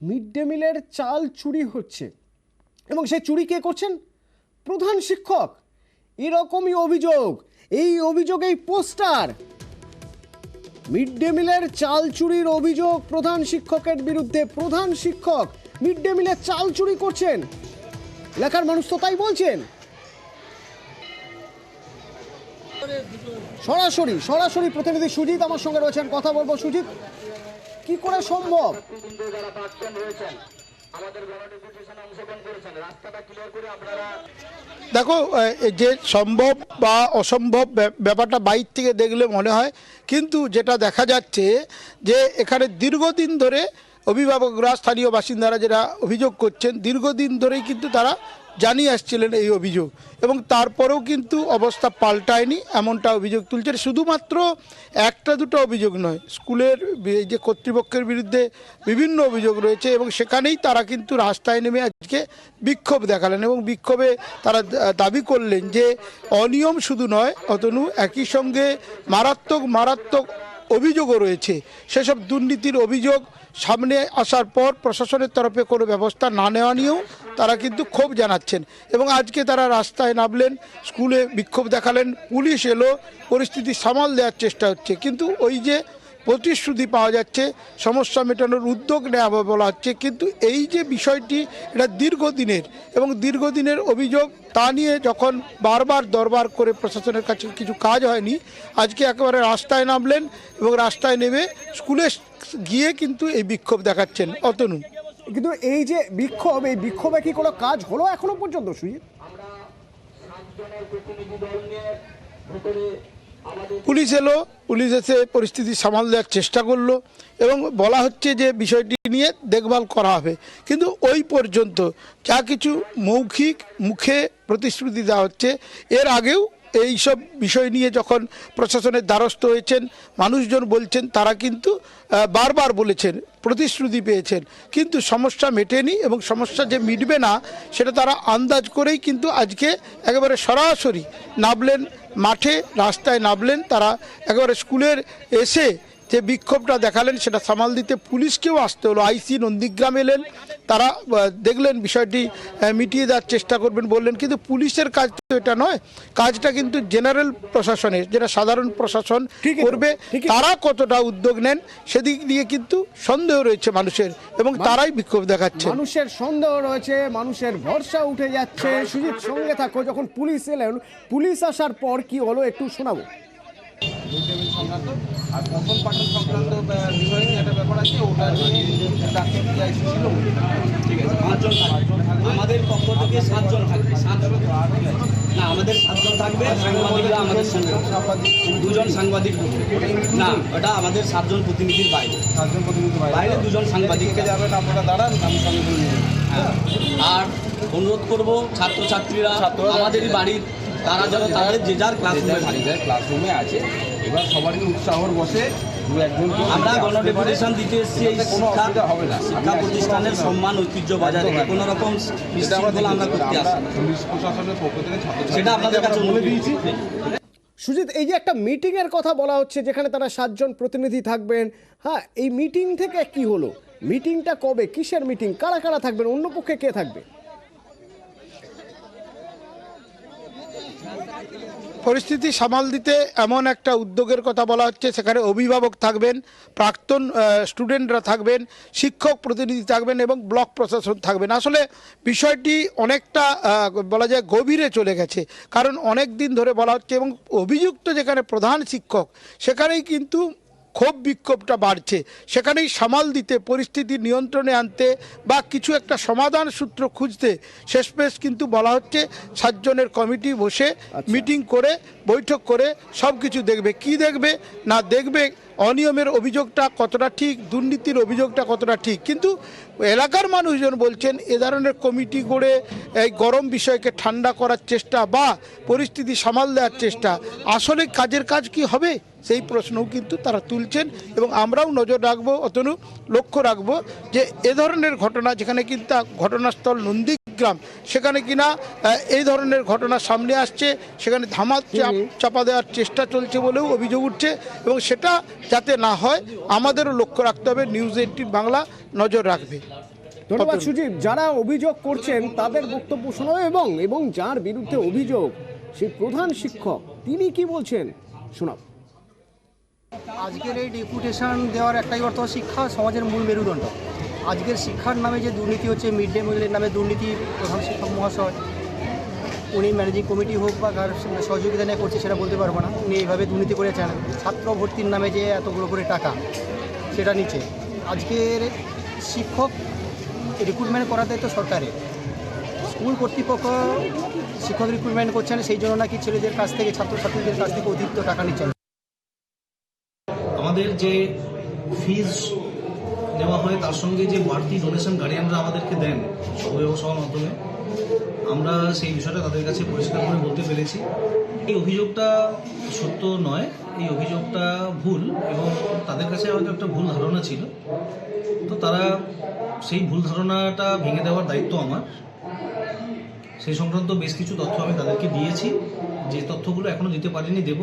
Mid day মিলের চাল চুরি হচ্ছে এবং সেই চুরি কে করছেন? প্রধান শিক্ষক। এরকমই অভিযোগ, এই অভিযোগেই পোস্টার। মিড ডে মিলের চাল চুরির অভিযোগ প্রধান শিক্ষকের বিরুদ্ধে। প্রধান শিক্ষক মিড ডে মিলের চাল চুরি করছেন, এলাকার মানুষ তো তাই বলছেন। সরাসরি প্রতিনিধি সুজিত আমার সঙ্গে রয়েছেন, কথা বলবো। সুজিত, কি করে সম্ভব? দেখো, যে সম্ভব বা অসম্ভব ব্যাপারটা বাইর থেকে দেখলে মনে হয়, কিন্তু যেটা দেখা যাচ্ছে যে এখানে দীর্ঘদিন ধরে অভিভাবকরা, স্থানীয় বাসিন্দারা যারা অভিযোগ করছেন, দীর্ঘদিন ধরেই কিন্তু তারা জানিয়ে আসছিলেন এই অভিযোগ, এবং তারপরেও কিন্তু অবস্থা পাল্টায়নি এমনটা অভিযোগ তুলছেন। শুধুমাত্র একটা দুটো অভিযোগ নয়, স্কুলের যে কর্তৃপক্ষের বিরুদ্ধে বিভিন্ন অভিযোগ রয়েছে, এবং সেখানেই তারা কিন্তু রাস্তায় নেমে আজকে বিক্ষোভ দেখালেন, এবং বিক্ষোভে তারা দাবি করলেন যে অনিয়ম শুধু নয় অতনু, একই সঙ্গে মারাত্মক অভিযোগও রয়েছে। সেসব দুর্নীতির অভিযোগ সামনে আসার পর প্রশাসনের তরফে কোনো ব্যবস্থা না নেওয়া নিয়েও তারা কিন্তু ক্ষোভ জানাচ্ছেন, এবং আজকে তারা রাস্তায় নামলেন, স্কুলে বিক্ষোভ দেখালেন, পুলিশ এলো, পরিস্থিতি সামাল দেওয়ার চেষ্টা হচ্ছে। কিন্তু ওই যে প্রতিশ্রুতি পাওয়া যাচ্ছে, সমস্যা মেটানোর উদ্যোগ নেওয়া বলা হচ্ছে, কিন্তু এই যে বিষয়টি, এটা দীর্ঘদিনের অভিযোগ, তা নিয়ে যখন বারবার দরবার করে প্রশাসনের কাছে কিছু কাজ হয়নি, আজকে একেবারে রাস্তায় নামলেন, এবং রাস্তায় নেমে স্কুলে গিয়ে কিন্তু এই বিক্ষোভ দেখাচ্ছেন। অতনু, কিন্তু এই যে বিক্ষোভ, এই বিক্ষোভে কি কোনো কাজ হলো এখনো পর্যন্ত? সুজিত, পুলিশ এলো, পুলিশ এসে পরিস্থিতি সামাল দেওয়ার চেষ্টা করলো, এবং বলা হচ্ছে যে বিষয়টি নিয়ে দেখভাল করা হবে, কিন্তু ওই পর্যন্ত যা কিছু মৌখিক মুখে প্রতিশ্রুতি দেওয়া হচ্ছে, এর আগেও এই সব বিষয় নিয়ে যখন প্রশাসনের দ্বারস্থ হয়েছেন, মানুষজন বলছেন তারা কিন্তু বারবার বলেছেন, প্রতিশ্রুতি পেয়েছেন, কিন্তু সমস্যা মেটেনি, এবং সমস্যা যে মিটবে না সেটা তারা আন্দাজ করেই কিন্তু আজকে একেবারে সরাসরি নামলেন মাঠে, রাস্তায় নামলেন। তারা একেবারে স্কুলের এসে যে বিক্ষোভটা দেখালেন সেটা সামাল দিতে পুলিশকেও আসতে হলো। আইসি নন্দীগ্রাম এলেন, তারা দেখলেন বিষয়টি মিটিয়ে দেওয়ার চেষ্টা করবেন বললেন, কিন্তু পুলিশের কাজ তো এটা নয়, কাজটা কিন্তু জেনারেল প্রশাসনের, যেটা সাধারণ প্রশাসন করবে। তারা কতটা উদ্যোগ নেন সেদিক নিয়ে কিন্তু সন্দেহ রয়েছে মানুষের, এবং তারাই বিক্ষোভ দেখাচ্ছে। মানুষের সন্দেহ রয়েছে, মানুষের ভরসা উঠে যাচ্ছে। সুজিত, সঙ্গে থাকো। যখন পুলিশ এলেন, পুলিশ আসার পর কি হলো একটু শোনাবো। মিড ডে মিল সংক্রান্ত আর পঠন পাঠন সংক্রান্ত বিষয় নিয়ে একটা ব্যাপার আছে, ওটা নিয়ে ডাক্তার পিআইসি ছিল। ঠিক আছে, পাঁচজন আমাদের পক্ষ থেকে 7 জন থাকবে। 7 জন না, আমাদের 7 জন থাকবে, সাংবাদিকরা আমাদের সঙ্গে, 2 জন সাংবাদিক না, ওটা আমাদের 7 জন প্রতিনিধির বাইরে, 7 জন প্রতিনিধির বাইরে 2 জন সাংবাদিককে যাবেন, আপনারা দাঁড়ান, আমি সঙ্গে করে নিয়ে। আর অনুরোধ করবো ছাত্রছাত্রীরা আমাদেরই বাড়ির, তারা যেন তাদের যে যার ক্লাসরুমে আছে, এবার সবারই উৎসাহর বসে আমরা গণডেপুটেশন দিতে এসেছি। এই শিক্ষা হবে না, শিক্ষা প্রতিষ্ঠানের সম্মান ঐতিহ্য বজায় রেখে কোনো রকম বিশৃঙ্খলা আমরা করতে আসি, পুলিশ প্রশাসনের পক্ষ থেকে সেটা আপনাদের কাছে বলে দিয়েছি। সুজিত, এই যে একটা মিটিং এর কথা বলা হচ্ছে যেখানে তারা 7 জন প্রতিনিধি থাকবেন, হ্যাঁ, এই মিটিং থেকে কি হলো? মিটিংটা কবে, কিসের মিটিং, কারা কারা থাকবেন, অন্য পক্ষে কে থাকবে? পরিস্থিতি সামাল দিতে এমন একটা উদ্যোগের কথা বলা হচ্ছে, সেখানে অভিভাবক থাকবেন, প্রাক্তন স্টুডেন্টরা থাকবেন, শিক্ষক প্রতিনিধি থাকবেন, এবং ব্লক প্রশাসন থাকবেন। আসলে বিষয়টি অনেকটা বলা যায় গভীরে চলে গেছে, কারণ অনেক দিন ধরে বলা হচ্ছে, এবং অভিযুক্ত যেখানে প্রধান শিক্ষক, সেখানেই কিন্তু ক্ষোভ বিক্ষোভটা বাড়ছে। সেখানেই সামাল দিতে, পরিস্থিতি নিয়ন্ত্রণে আনতে বা কিছু একটা সমাধান সূত্র খুঁজতে শেষমেশ কিন্তু বলা হচ্ছে 7 জনের কমিটি বসে মিটিং করে, বৈঠক করে সব কিছু দেখবে। কি দেখবে না দেখবে, অনিয়মের অভিযোগটা কতটা ঠিক, দুর্নীতির অভিযোগটা কতটা ঠিক। কিন্তু এলাকার মানুষজন বলছেন এ ধরনের কমিটি করে এই গরম বিষয়কে ঠান্ডা করার চেষ্টা বা পরিস্থিতি সামাল দেওয়ার চেষ্টা, আসলে কাজের কাজ কি হবে সেই প্রশ্নও কিন্তু তারা তুলছেন, এবং আমরাও নজর রাখবো, অতনু লক্ষ্য রাখবো যে এ ধরনের ঘটনা, যেখানে কিন্তু ঘটনাস্থল নন্দীগ্রাম দেখলাম সেখানে কিনা এই ধরনের ঘটনা সামনে আসছে, সেখানে ধামাল চাপা দেওয়ার চেষ্টা চলছে বলেও অভিযোগ উঠছে, এবং সেটা যাতে না হয় আমাদেরও লক্ষ্য রাখতে হবে। নিউজ 18 বাংলা নজর রাখবে। ধন্যবাদ সুজিত। যারা অভিযোগ করছেন তাদের বক্তব্য শোনো, এবং যার বিরুদ্ধে অভিযোগ সেই প্রধান শিক্ষক তিনি কি বলছেন শোনাব। আজকের এই ডেপুটেশন দেওয়ার একটাই অর্থ, শিক্ষা সমাজের মূল মেরুদণ্ড। আজকের শিক্ষার নামে যে দুর্নীতি হচ্ছে, মিড ডে মিলের নামে দুর্নীতি, প্রধান শিক্ষক মহাশয় উনি ম্যানেজিং কমিটি হোক বা কার সহযোগিতা নিয়ে করছে সেটা বলতে পারবো না, উনি এইভাবে দুর্নীতি করেছেন। ছাত্র ভর্তির নামে যে এতগুলো করে টাকা সেটা নিচ্ছে। আজকের শিক্ষক রিক্রুটমেন্ট করার দায়িত্ব সরকারের, স্কুল কর্তৃপক্ষ শিক্ষক রিক্রুটমেন্ট করছেন, সেই জন্য নাকি ছেলেদের কাছ থেকে ছাত্রছাত্রীদের কাছ থেকে অতিরিক্ত টাকা নিচ্ছেন। আমাদের যে ফিজ নেওয়া হয় তার সঙ্গে যে বাড়তি ডোনেশন গার্ডিয়ানরা আমাদেরকে দেন অভিভাবক সভার মাধ্যমে, আমরা সেই বিষয়টা তাদের কাছে পরিষ্কার করে বলতে পেরেছি। এই অভিযোগটা সত্য নয়, এই অভিযোগটা ভুল, এবং তাদের কাছে হয়তো একটা ভুল ধারণা ছিল। তো তারা সেই ভুল ধারণাটা ভেঙে দেওয়ার দায়িত্ব আমার। সেই সংক্রান্ত বেশ কিছু তথ্য আমি তাদেরকে দিয়েছি, যে তথ্যগুলো এখনও দিতে পারিনি দেব।